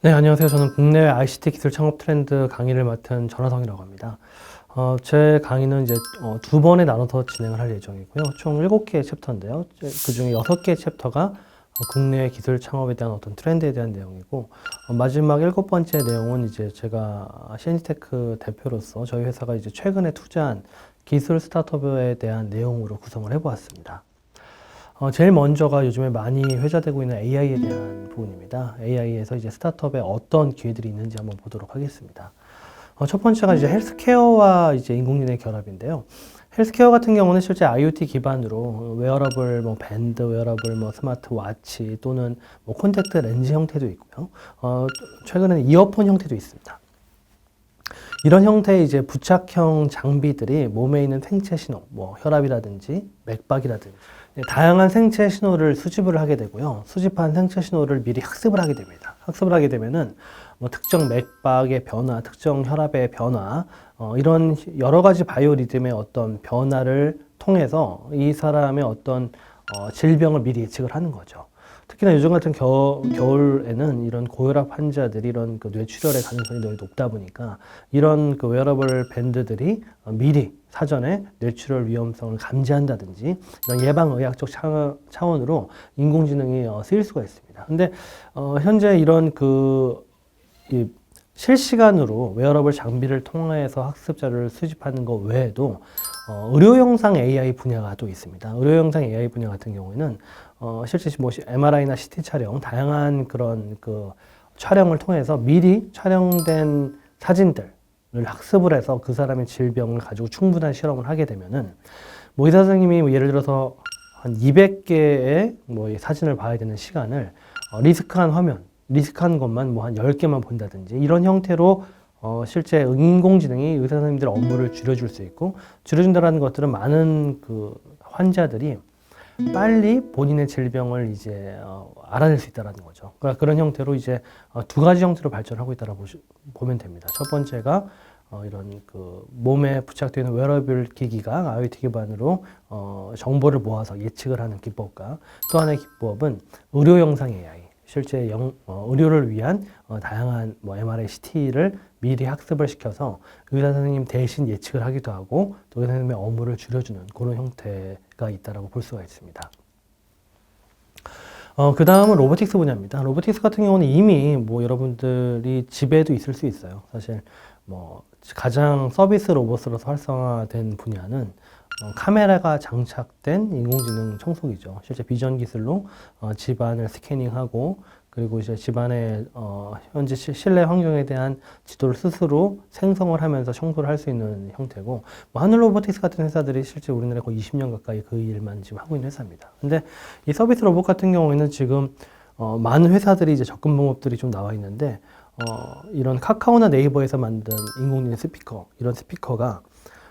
네, 안녕하세요. 저는 국내외 ICT 기술 창업 트렌드 강의를 맡은 전화성이라고 합니다. 제 강의는 이제 두 번에 나눠서 진행을 할 예정이고요. 총 7개의 챕터인데요. 그 중에 6개의 챕터가 국내외 기술 창업에 대한 어떤 트렌드에 대한 내용이고, 마지막 7번째 내용은 이제 제가 CNT테크 대표로서 저희 회사가 이제 최근에 투자한 기술 스타트업에 대한 내용으로 구성을 해보았습니다. 제일 먼저가 요즘에 많이 회자되고 있는 AI에 대한 부분입니다. AI에서 이제 스타트업에 어떤 기회들이 있는지 한번 보도록 하겠습니다. 첫 번째가 이제 헬스케어와 이제 인공지능의 결합인데요. 헬스케어 같은 경우는 실제 IoT 기반으로 웨어러블, 밴드, 웨어러블, 스마트워치 또는 콘택트 렌즈 형태도 있고요. 최근에는 이어폰 형태도 있습니다. 이런 형태의 이제 부착형 장비들이 몸에 있는 생체 신호, 혈압이라든지 맥박이라든지 다양한 생체 신호를 수집을 하게 되고요. 수집한 생체 신호를 미리 학습을 하게 됩니다. 학습을 하게 되면은 특정 맥박의 변화, 특정 혈압의 변화, 이런 여러 가지 바이오 리듬의 어떤 변화를 통해서 이 사람의 어떤 질병을 미리 예측을 하는 거죠. 특히나 요즘 같은 겨울에는 이런 고혈압 환자들이 이런 그 뇌출혈의 가능성이 너무 높다 보니까 이런 그 웨어러블 밴드들이 미리 사전에 뇌출혈 위험성을 감지한다든지 이런 예방의학적 차원으로 인공지능이 쓰일 수가 있습니다. 근데 현재 이런 실시간으로 웨어러블 장비를 통해서 학습 자료를 수집하는 것 외에도 의료 영상 AI 분야가 또 있습니다. 의료 영상 AI 분야 같은 경우에는 실제 MRI나 CT 촬영, 다양한 그런 촬영을 통해서 미리 촬영된 사진들을 학습을 해서 그 사람의 질병을 가지고 충분한 실험을 하게 되면은 의사 선생님이 예를 들어서 한 200개의 사진을 봐야 되는 시간을 리스크한 화면, 리스크한 것만 한 10개만 본다든지 이런 형태로 실제 인공지능이 의사 선생님들 업무를 줄여줄 수 있고, 줄여준다는 것들은 많은 환자들이 빨리 본인의 질병을 이제 알아낼 수 있다는 거죠. 그러니까 그런 형태로 이제 두 가지 형태로 발전하고 있다고 보면 됩니다. 첫 번째가 이런 몸에 부착되어 있는 웨어러블 기기가 IoT 기반으로 정보를 모아서 예측을 하는 기법과, 또 하나의 기법은 의료 영상 AI. 실제 의료를 위한 다양한 MRI, CT를 미리 학습을 시켜서 의사 선생님 대신 예측을 하기도 하고 또 의사 선생님의 업무를 줄여주는 그런 형태가 있다고 볼 수가 있습니다. 그 다음은 로보틱스 분야입니다. 로보틱스 같은 경우는 이미 여러분들이 집에도 있을 수 있어요. 사실 가장 서비스 로봇으로서 활성화된 분야는 카메라가 장착된 인공지능 청소기죠. 실제 비전 기술로 집안을 스캐닝하고, 그리고 이제 집안의 현재 실내 환경에 대한 지도를 스스로 생성을 하면서 청소를 할 수 있는 형태고, 하늘 로보틱스 같은 회사들이 실제 우리나라에 거의 20년 가까이 그 일만 지금 하고 있는 회사입니다. 근데 이 서비스 로봇 같은 경우에는 지금 많은 회사들이 이제 접근 방법들이 좀 나와 있는데, 이런 카카오나 네이버에서 만든 인공지능 스피커, 이런 스피커가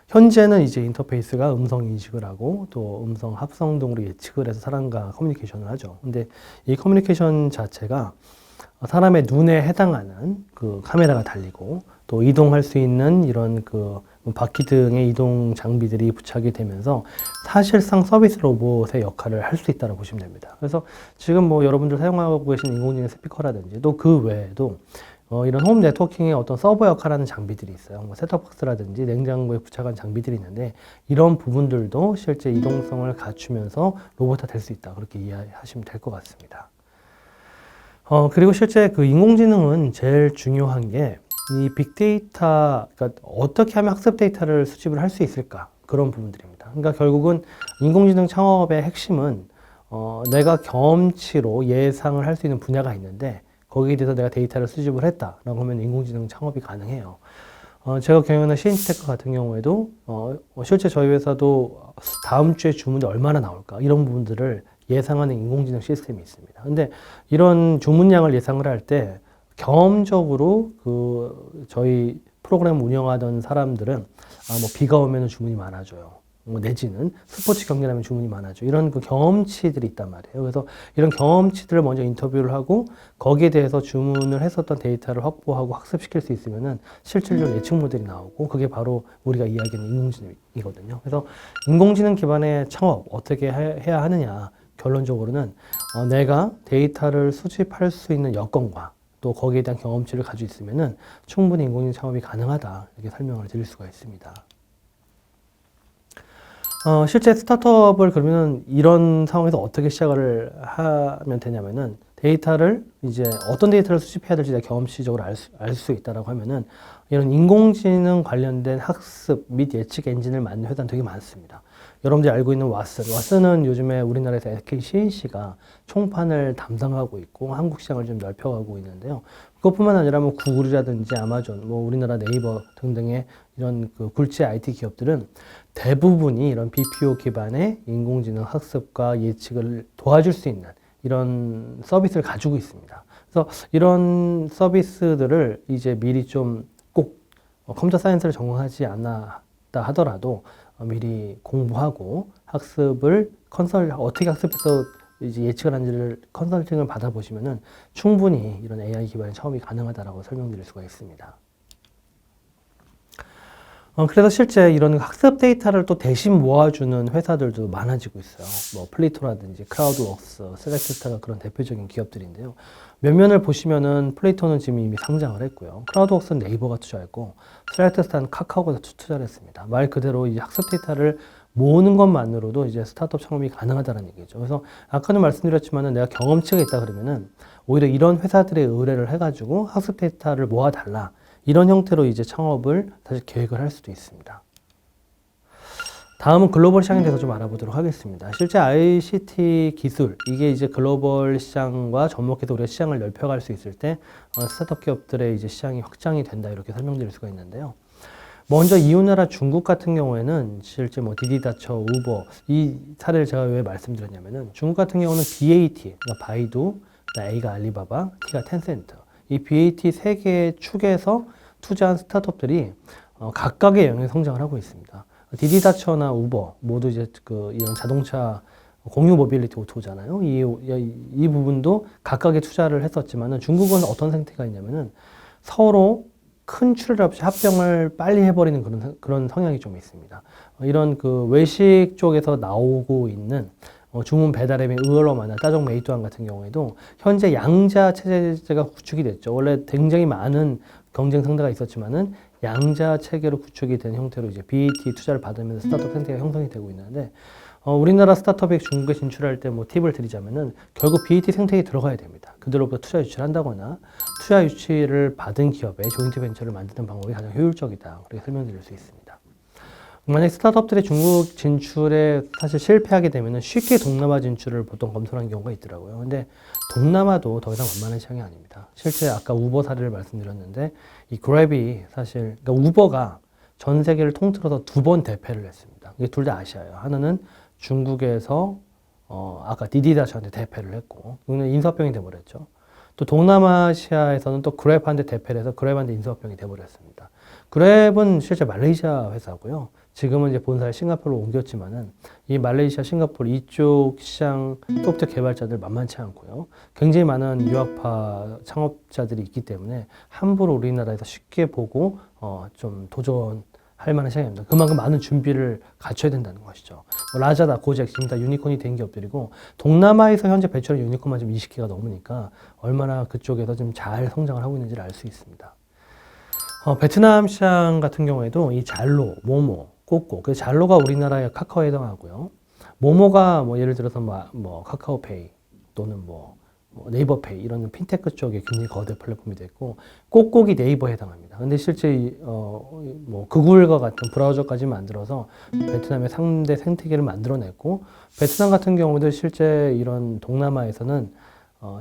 현재는 이제 인터페이스가 음성 인식을 하고 또 음성 합성 등으로 예측을 해서 사람과 커뮤니케이션을 하죠. 근데 이 커뮤니케이션 자체가 사람의 눈에 해당하는 카메라가 달리고 또 이동할 수 있는 이런 바퀴 등의 이동 장비들이 부착이 되면서 사실상 서비스 로봇의 역할을 할 수 있다고 보시면 됩니다. 그래서 지금 여러분들 사용하고 계신 인공지능 스피커라든지 또 그 외에도 이런 홈 네트워킹의 어떤 서버 역할을 하는 장비들이 있어요. 셋톱박스라든지 냉장고에 부착한 장비들이 있는데 이런 부분들도 실제 이동성을 갖추면서 로봇화 될 수 있다. 그렇게 이해하시면 될 것 같습니다. 그리고 실제 인공지능은 제일 중요한 게 이 빅데이터, 그러니까 어떻게 하면 학습 데이터를 수집을 할 수 있을까? 그런 부분들입니다. 그러니까 결국은 인공지능 창업의 핵심은 내가 경험치로 예상을 할 수 있는 분야가 있는데 거기에 대해서 내가 데이터를 수집을 했다라고 하면 인공지능 창업이 가능해요. 제가 경영하는 CNT테크 같은 경우에도 실제 저희 회사도 다음 주에 주문이 얼마나 나올까 이런 부분들을 예상하는 인공지능 시스템이 있습니다. 근데 이런 주문량을 예상을 할 때 경험적으로 저희 프로그램 운영하던 사람들은 비가 오면 주문이 많아져요. 내지는 스포츠 경기라면 주문이 많아져. 이런 경험치들이 있단 말이에요. 그래서 이런 경험치들을 먼저 인터뷰를 하고 거기에 대해서 주문을 했었던 데이터를 확보하고 학습시킬 수 있으면은 실질적 예측 모델이 나오고 그게 바로 우리가 이야기하는 인공지능이거든요. 그래서 인공지능 기반의 창업 어떻게 해야 하느냐. 결론적으로는 내가 데이터를 수집할 수 있는 여건과 또 거기에 대한 경험치를 가지고 있으면은 충분히 인공지능 창업이 가능하다 이렇게 설명을 드릴 수가 있습니다. 실제 스타트업을 그러면 이런 상황에서 어떻게 시작을 하면 되냐면은 데이터를 이제 어떤 데이터를 수집해야 될지 내가 경험치적으로 알 수 있다라고 하면은 이런 인공지능 관련된 학습 및 예측 엔진을 만든 회사는 되게 많습니다. 여러분들이 알고 있는 왓슨은 요즘에 우리나라에서 SK CNC가 총판을 담당하고 있고 한국 시장을 좀 넓혀가고 있는데요. 그것뿐만 아니라 뭐 구글이라든지 아마존, 뭐 우리나라 네이버 등등의 이런 그 굴지 IT 기업들은 대부분이 이런 BPO 기반의 인공지능 학습과 예측을 도와줄 수 있는 이런 서비스를 가지고 있습니다. 그래서 이런 서비스들을 이제 미리 좀 꼭 컴퓨터 사이언스를 전공하지 않았다 하더라도 미리 공부하고 학습을 어떻게 학습해서 이제 예측을 하는지를 컨설팅을 받아보시면은 충분히 이런 AI 기반의 창업이 가능하다라고 설명드릴 수가 있습니다. 그래서 실제 이런 학습 데이터를 또 대신 모아주는 회사들도 많아지고 있어요. 뭐 플레이토라든지 크라우드웍스, 셀렉트스타가 그런 대표적인 기업들인데요. 면면을 보시면은 플레이토는 지금 이미 상장을 했고요. 크라우드웍스는 네이버가 투자했고, 셀렉트스타는 카카오가 투자를 했습니다. 말 그대로 이 학습 데이터를 모으는 것만으로도 이제 스타트업 창업이 가능하다는 얘기죠. 그래서 아까도 말씀드렸지만은 내가 경험치가 있다 그러면은 오히려 이런 회사들의 의뢰를 해가지고 학습 데이터를 모아달라. 이런 형태로 이제 창업을 다시 계획을 할 수도 있습니다. 다음은 글로벌 시장에 대해서 좀 알아보도록 하겠습니다. 실제 ICT 기술, 이게 이제 글로벌 시장과 접목해서 우리가 시장을 넓혀갈 수 있을 때 스타트업 기업들의 이제 시장이 확장이 된다 이렇게 설명드릴 수가 있는데요. 먼저 이웃나라 중국 같은 경우에는 실제 뭐 디디다처, 우버 이 사례를 제가 왜 말씀드렸냐면은 중국 같은 경우는 BAT, 그러니까 바이두, A가 알리바바, T가 텐센트 이 BAT 세 개의 축에서 투자한 스타트업들이 각각의 영역에 성장을 하고 있습니다. 디디다처나 우버 모두 이제 이런 자동차 공유 모빌리티 오토잖아요. 이 부분도 각각의 투자를 했었지만은 중국은 어떤 생태가 있냐면은 서로 큰 출혈 없이 합병을 빨리 해버리는 그런 성향이 좀 있습니다. 이런 그 외식 쪽에서 나오고 있는 주문 배달앱인 으얼러마나 따종 메이뚜안 같은 경우에도 현재 양자 체제가 구축이 됐죠. 원래 굉장히 많은 경쟁 상대가 있었지만은 양자 체계로 구축이 된 형태로 이제 BAT 투자를 받으면서 스타트업 생태가 형성이 되고 있는데 우리나라 스타트업이 중국에 진출할 때 뭐 팁을 드리자면은 결국 BAT 생태계에 들어가야 됩니다. 그들로부터 투자 유치를 한다거나 투자 유치를 받은 기업에 조인트 벤처를 만드는 방법이 가장 효율적이다. 그렇게 설명드릴 수 있습니다. 만약 스타트업들이 중국 진출에 사실 실패하게 되면 쉽게 동남아 진출을 보통 검토하는 경우가 있더라고요. 근데 동남아도 더 이상 만만한 시장이 아닙니다. 실제 아까 우버 사례를 말씀드렸는데 이 그랩이 사실 그러니까 우버가 전 세계를 통틀어서 2번 대패를 했습니다. 이게 둘 다 아시아예요. 하나는 중국에서 아까 디디다처한테 대패를 했고 이거는 인수합병이 돼버렸죠. 또 동남아시아에서는 또 그랩한테 대패를 해서 그랩한테 인수합병이 돼버렸습니다. 그랩은 실제 말레이시아 회사고요. 지금은 이제 본사를 싱가포르로 옮겼지만은 이 말레이시아, 싱가포르 이쪽 시장 소프트웨어 개발자들 만만치 않고요. 굉장히 많은 유학파 창업자들이 있기 때문에 함부로 우리나라에서 쉽게 보고 좀 도전할 만한 시장이 아닙니다. 그만큼 많은 준비를 갖춰야 된다는 것이죠. 뭐 라자다, 고잭 지금 다 유니콘이 된 기업들이고 동남아에서 현재 배출한 유니콘만 지금 20개가 넘으니까 얼마나 그쪽에서 좀 잘 성장을 하고 있는지를 알 수 있습니다. 베트남 시장 같은 경우에도 이 잘로, 모모, 꼬꼬. 그 잘로가 우리나라의 카카오에 해당하고요. 모모가 뭐 예를 들어서 뭐 카카오페이 또는 뭐 네이버페이 이런 핀테크 쪽에 굉장히 거대 플랫폼이 됐고 꼬꼬기 네이버에 해당합니다. 근데 실제 뭐 구글과 같은 브라우저까지 만들어서 베트남의 3대 생태계를 만들어냈고 베트남 같은 경우도 실제 이런 동남아에서는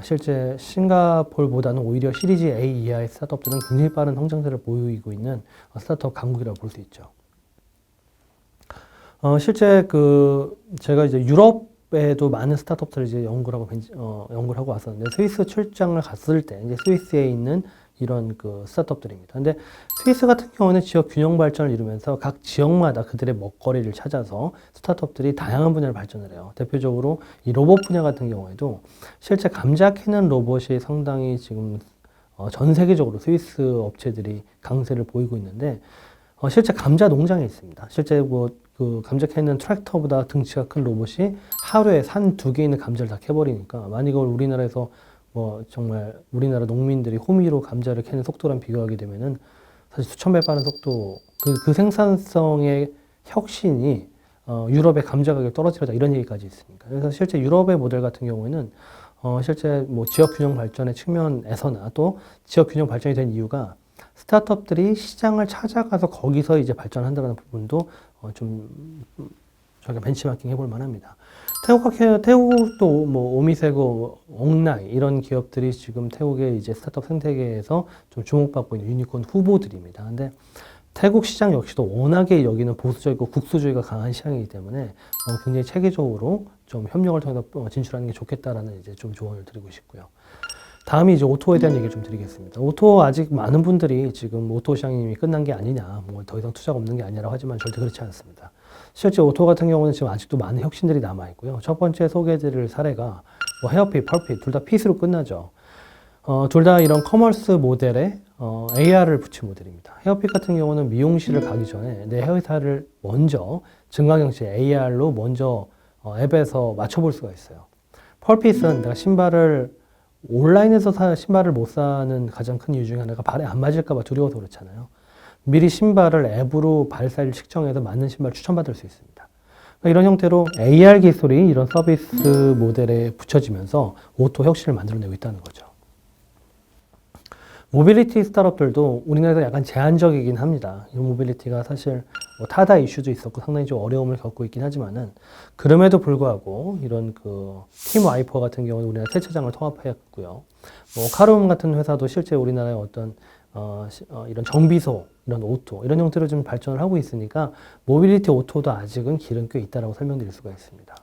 실제 싱가포르보다는 오히려 시리즈 A 이하의 스타트업들은 굉장히 빠른 성장세를 보이고 있는 스타트업 강국이라고 볼 수 있죠. 실제 제가 이제 유럽에도 많은 스타트업들을 이제 연구를 하고 왔었는데 스위스 출장을 갔을 때 이제 스위스에 있는 이런 스타트업들입니다. 근데 스위스 같은 경우는 지역 균형 발전을 이루면서 각 지역마다 그들의 먹거리를 찾아서 스타트업들이 다양한 분야를 발전을 해요. 대표적으로 이 로봇 분야 같은 경우에도 실제 감자 캐는 로봇이 상당히 지금 전 세계적으로 스위스 업체들이 강세를 보이고 있는데 실제 감자 농장에 있습니다. 실제 감자 캐는 트랙터보다 등치가 큰 로봇이 하루에 산 2개 있는 감자를 다 캐버리니까 만약 이걸 우리나라에서 뭐 정말 우리나라 농민들이 호미로 감자를 캐는 속도랑 비교하게 되면은 사실 수천 배 빠른 속도, 그 생산성의 혁신이 유럽의 감자 가격이 떨어지려다 이런 얘기까지 있으니까. 그래서 실제 유럽의 모델 같은 경우에는 실제 뭐 지역 균형 발전의 측면에서나 또 지역 균형 발전이 된 이유가 스타트업들이 시장을 찾아가서 거기서 이제 발전한다는 부분도 좀 저희가 벤치마킹 해볼 만합니다. 태국도 뭐 오미세고, 옥나이 이런 기업들이 지금 태국의 이제 스타트업 생태계에서 좀 주목받고 있는 유니콘 후보들입니다. 근데 태국 시장 역시도 워낙에 여기는 보수적이고 국수주의가 강한 시장이기 때문에 굉장히 체계적으로 좀 협력을 통해서 진출하는 게 좋겠다라는 이제 좀 조언을 드리고 싶고요. 다음이 이제 오토에 대한 얘기를 좀 드리겠습니다. 오토 아직 많은 분들이 지금 오토 시장이 이미 끝난 게 아니냐, 뭐 더 이상 투자가 없는 게 아니라고 하지만 절대 그렇지 않습니다. 실제 오토 같은 경우는 지금 아직도 많은 혁신들이 남아 있고요. 첫 번째 소개해드릴 사례가 뭐 헤어핏, 펄핏 둘 다 핏으로 끝나죠. 둘 다 이런 커머스 모델에 AR을 붙인 모델입니다. 헤어핏 같은 경우는 미용실을 가기 전에 내 헤어스타일을 먼저 증강현실 AR로 먼저 앱에서 맞춰볼 수가 있어요. 펄핏은 내가 신발을 온라인에서 신발을 못 사는 가장 큰 이유 중에 하나가 발에 안 맞을까 봐 두려워서 그렇잖아요. 미리 신발을 앱으로 발 사이즈를 측정해서 맞는 신발 추천받을 수 있습니다. 이런 형태로 AR 기술이 이런 서비스 모델에 붙여지면서 오토 혁신을 만들어내고 있다는 거죠. 모빌리티 스타트업들도 우리나라에서 약간 제한적이긴 합니다. 이 모빌리티가 사실 뭐 타다 이슈도 있었고 상당히 좀 어려움을 겪고 있긴 하지만은 그럼에도 불구하고 이런 팀 와이퍼 같은 경우는 우리나라 세차장을 통합했고요. 뭐 카룸 같은 회사도 실제 우리나라의 어떤 이런 정비소, 이런 오토 이런 형태로 좀 발전을 하고 있으니까 모빌리티 오토도 아직은 길은 꽤 있다라고 설명드릴 수가 있습니다.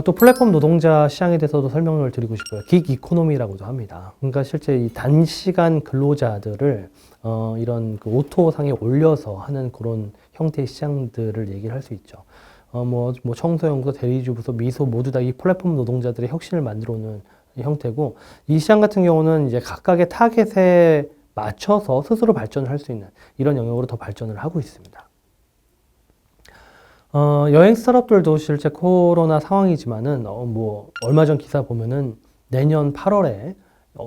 또 플랫폼 노동자 시장에 대해서도 설명을 드리고 싶어요. 긱 이코노미라고도 합니다. 그러니까 실제 이 단시간 근로자들을 이런 오토상에 올려서 하는 그런 형태의 시장들을 얘기를 할 수 있죠. 뭐 청소연구소, 대리주부소, 미소 모두 다 이 플랫폼 노동자들의 혁신을 만들어 오는 형태고, 이 시장 같은 경우는 이제 각각의 타겟에 맞춰서 스스로 발전을 할 수 있는 이런 영역으로 더 발전을 하고 있습니다. 여행 스타트업들도 실제 코로나 상황이지만은, 뭐, 얼마 전 기사 보면은 내년 8월에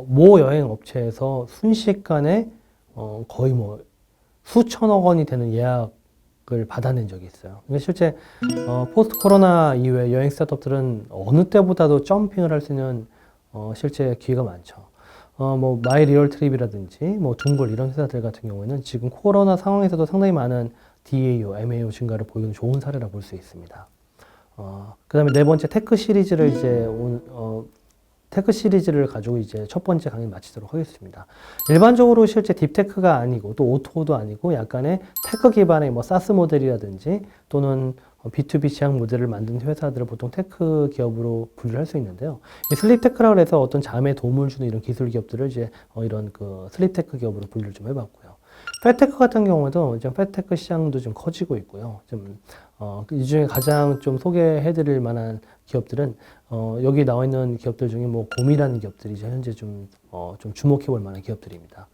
모 여행 업체에서 순식간에 거의 뭐 수천억 원이 되는 예약을 받아낸 적이 있어요. 그러니까 실제 포스트 코로나 이후에 여행 스타트업들은 어느 때보다도 점핑을 할 수 있는 실제 기회가 많죠. 뭐 마이 리얼 트립이라든지 뭐 둥글 이런 회사들 같은 경우에는 지금 코로나 상황에서도 상당히 많은 DAO, MAO 증가를 보이는 좋은 사례라 볼 수 있습니다. 그 다음에 네 번째 테크 시리즈를 테크 시리즈를 가지고 이제 첫 번째 강의 마치도록 하겠습니다. 일반적으로 실제 딥테크가 아니고 또 오토도 아니고 약간의 테크 기반의 뭐 사스 모델이라든지 또는 B2B 시장 모델을 만든 회사들을 보통 테크 기업으로 분류를 할 수 있는데요. 이 슬립테크라고 해서 어떤 잠에 도움을 주는 이런 기술 기업들을 이제 이런 슬립테크 기업으로 분류를 좀 해봤고요. 패테크 같은 경우도 이제 패테크 시장도 좀 커지고 있고요. 이 중에 가장 좀 소개해드릴 만한 기업들은 여기 나와 있는 기업들 중에 뭐 곰이라는 기업들이 이제 현재 좀 주목해볼 만한 기업들입니다.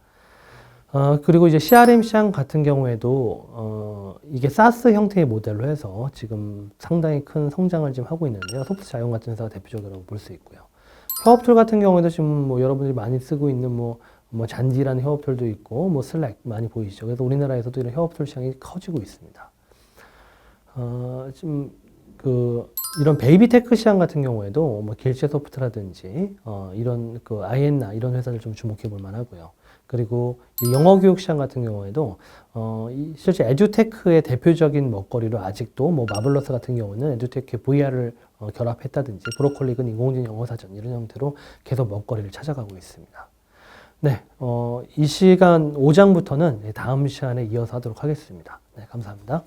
그리고 이제 CRM 시장 같은 경우에도 이게 사스 형태의 모델로 해서 지금 상당히 큰 성장을 지금 하고 있는데요. 소프트 자용 같은 회사가 대표적으로 볼 수 있고요. 협업 툴 같은 경우에도 지금 뭐 여러분들이 많이 쓰고 있는 뭐 잔디라는 협업 툴도 있고 뭐 슬랙 많이 보이시죠. 그래서 우리나라에서도 이런 협업 툴 시장이 커지고 있습니다. 지금 이런 베이비 테크 시장 같은 경우에도 뭐 길체 소프트라든지 이런 아이엔나 이런 회사를 좀 주목해 볼 만하고요. 그리고 이 영어 교육 시장 같은 경우에도 실제 에듀테크의 대표적인 먹거리로 아직도 뭐 마블러스 같은 경우는 에듀테크 VR을 결합했다든지 브로콜릭은 인공지능 영어 사전 이런 형태로 계속 먹거리를 찾아가고 있습니다. 네, 이 시간 5장부터는 다음 시간에 이어서 하도록 하겠습니다. 네, 감사합니다.